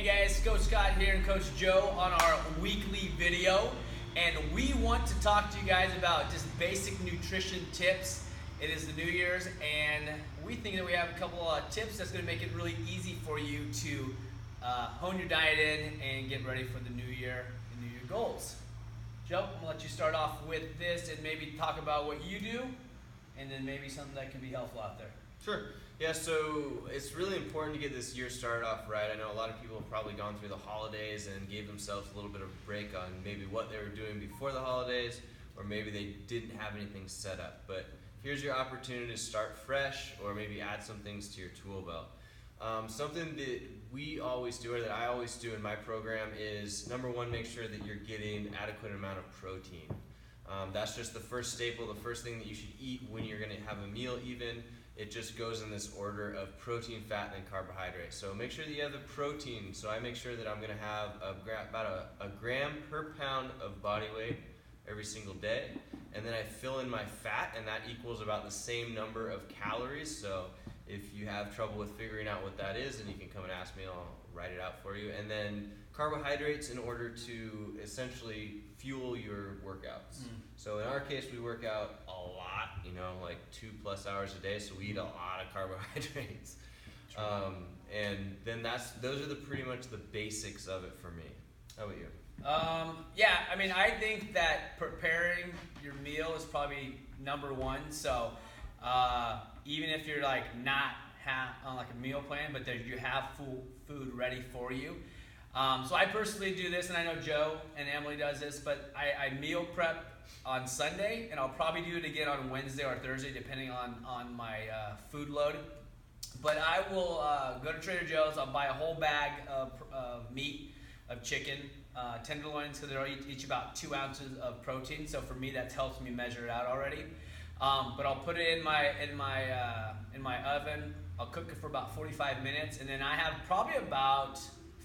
guys, Coach Scott here and Coach Joe on our weekly video, and we want to talk to you guys about just basic nutrition tips. It is the New Year's, and we think that we have a couple of tips that's going to make it really easy for you to hone your diet in and get ready for the new year and New Year goals. Joe, I'm going to let you start off with this and maybe talk about what you do, and then maybe something that can be helpful out there. Sure. Yeah, so it's really important to get this year started off right. I know a lot of people have probably gone through the holidays and gave themselves a little bit of a break on maybe what they were doing before the holidays, or maybe they didn't have anything set up. But here's your opportunity to start fresh, or maybe add some things to your tool belt. Something that we always do, or that I always do in my program, is number one, make sure that you're getting adequate amount of protein. That's just the first staple, the first thing that you should eat when you're going to have a meal even. It just goes in this order of protein, fat, and carbohydrates. So make sure that you have the protein. So I make sure that I'm going to have about a gram per pound of body weight every single day. And then I fill in my fat, and that equals about the same number of calories. So if you have trouble with figuring out what that is, then you can come and ask me, I'll write it out for you. And then carbohydrates in order to essentially fuel your workouts. So in our case, we work out a lot, like 2+ hours a day, so we eat a lot of carbohydrates. And then those are pretty much the basics of it for me. How about you? Yeah, I mean, I think that preparing your meal is probably number one. So even if you're like not on like a meal plan, but you have full food ready for you. So I personally do this, and I know Joe and Emily does this, but I meal prep on Sunday, and I'll probably do it again on Wednesday or Thursday, depending on my food load. But I will go to Trader Joe's. I'll buy a whole bag of meat, of chicken, tenderloins, because they're each about 2 ounces of protein. So for me, that helps me measure it out already. But I'll put it in my oven. I'll cook it for about 45 minutes, and then I have probably about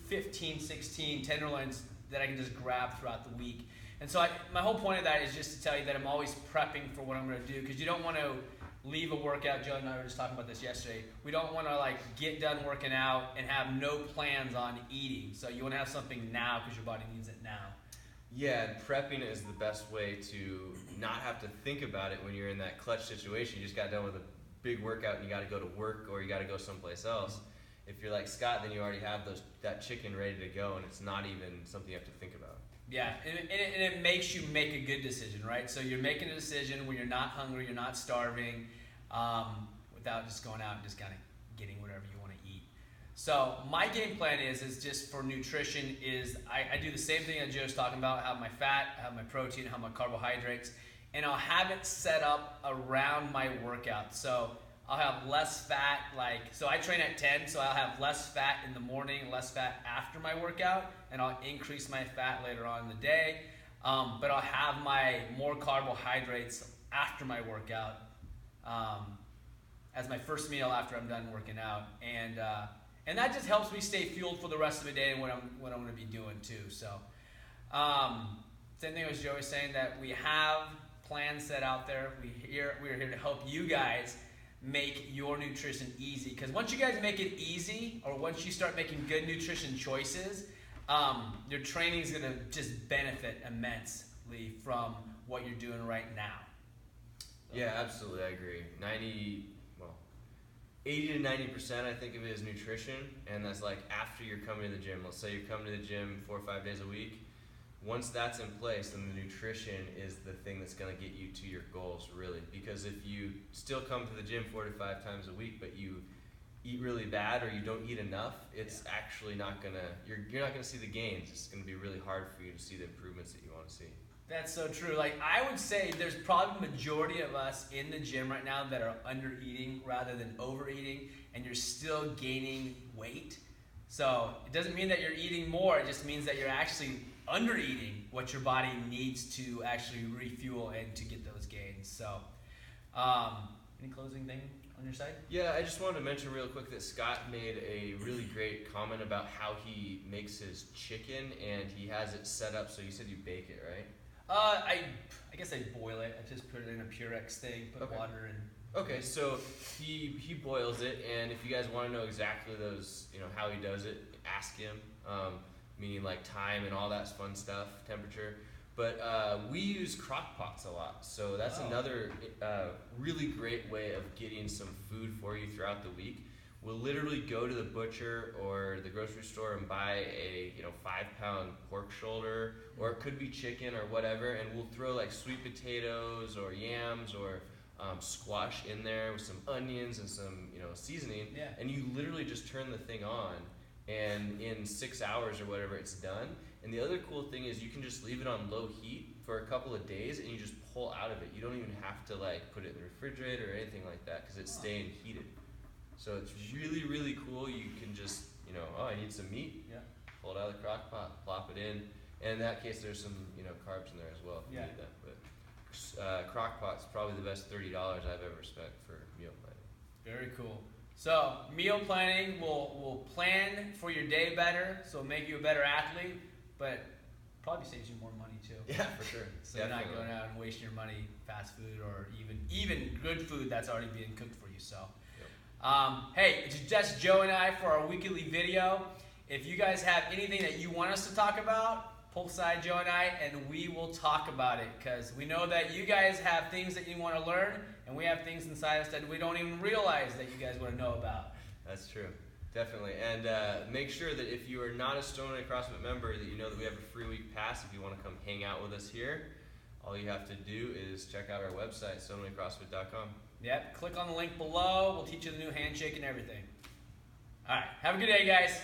15, 16 tenderloins that I can just grab throughout the week. And so my whole point of that is just to tell you that I'm always prepping for what I'm going to do, because you don't want to leave a workout. Joe and I were just talking about this yesterday. We don't want to get done working out and have no plans on eating. So you want to have something now because your body needs it now. Yeah, and prepping is the best way to not have to think about it when you're in that clutch situation. You just got done with a big workout and you got to go to work, or you got to go someplace else. If you're like Scott, then you already have that chicken ready to go, and it's not even something you have to think about. Yeah, and it makes you make a good decision, right? So you're making a decision when you're not hungry, you're not starving, without just going out and just kind of getting whatever you want to eat. So my game plan is just for nutrition is I do the same thing that Joe's talking about. I have my fat, I have my protein, I have my carbohydrates, and I'll have it set up around my workout. So I'll have less fat, so I train at 10, so I'll have less fat in the morning, less fat after my workout, and I'll increase my fat later on in the day. But I'll have my more carbohydrates after my workout as my first meal after I'm done working out. And that just helps me stay fueled for the rest of the day and what I'm going to be doing too. So same thing as Joe was saying, that we have plans set out there. We're here to help you guys make your nutrition easy, because once you guys make it easy, or once you start making good nutrition choices, your training is going to just benefit immensely from what you're doing right now. So. Yeah, absolutely, I agree. 80 to 90% I think of it as nutrition, and that's after you're coming to the gym. Let's say you're coming to the gym 4 or 5 days a week. Once that's in place, then the nutrition is the thing that's going to get you to your goals, really. Because if you still come to the gym 4 to 5 times a week, but you eat really bad, or you don't eat enough, it's actually not going to, you're not going to see the gains. It's going to be really hard for you to see the improvements that you want to see. That's so true. I would say there's probably a majority of us in the gym right now that are under eating rather than overeating, and you're still gaining weight. So it doesn't mean that you're eating more. It just means that you're actually under eating what your body needs to actually refuel and to get those gains. So any closing thing on your side? Yeah, I just wanted to mention real quick that Scott made a really great comment about how he makes his chicken, and he has it set up. So you said you bake it, right? I guess I boil it. I just put it in a Purex thing, put water in. Okay, so he boils it, and if you guys want to know exactly those, how he does it, ask him, meaning like time and all that fun stuff, temperature. But we use crock pots a lot, so that's another really great way of getting some food for you throughout the week. We'll literally go to the butcher or the grocery store and buy a 5-pound pork shoulder, or it could be chicken or whatever, and we'll throw like sweet potatoes or yams or squash in there with some onions and some seasoning, and you literally just turn the thing on, and in 6 hours or whatever it's done. And the other cool thing is you can just leave it on low heat for a couple of days and you just pull out of it. You don't even have to like put it in the refrigerator or anything like that because it's staying heated. So it's really, really cool. You can just, I need some meat. Yeah. Pull it out of the crock pot, plop it in. And in that case, there's some, carbs in there as well if you need that. But crock pot's probably the best $30 I've ever spent for meal planning. Very cool. So meal planning will plan for your day better, so it'll make you a better athlete, but probably saves you more money too. Yeah, for sure. So you're not going out and wasting your money fast food or even good food that's already being cooked for you. So, hey, it's just Joe and I for our weekly video. If you guys have anything that you want us to talk about, pull aside Joe and I, and we will talk about it, because we know that you guys have things that you want to learn, and we have things inside us that we don't even realize that you guys want to know about. That's true. Definitely. And make sure that if you are not a StoneWay CrossFit member, that you know that we have a free week pass if you want to come hang out with us here. All you have to do is check out our website, StoneWayCrossFit.com. Yep, click on the link below. We'll teach you the new handshake and everything. All right, have a good day, guys.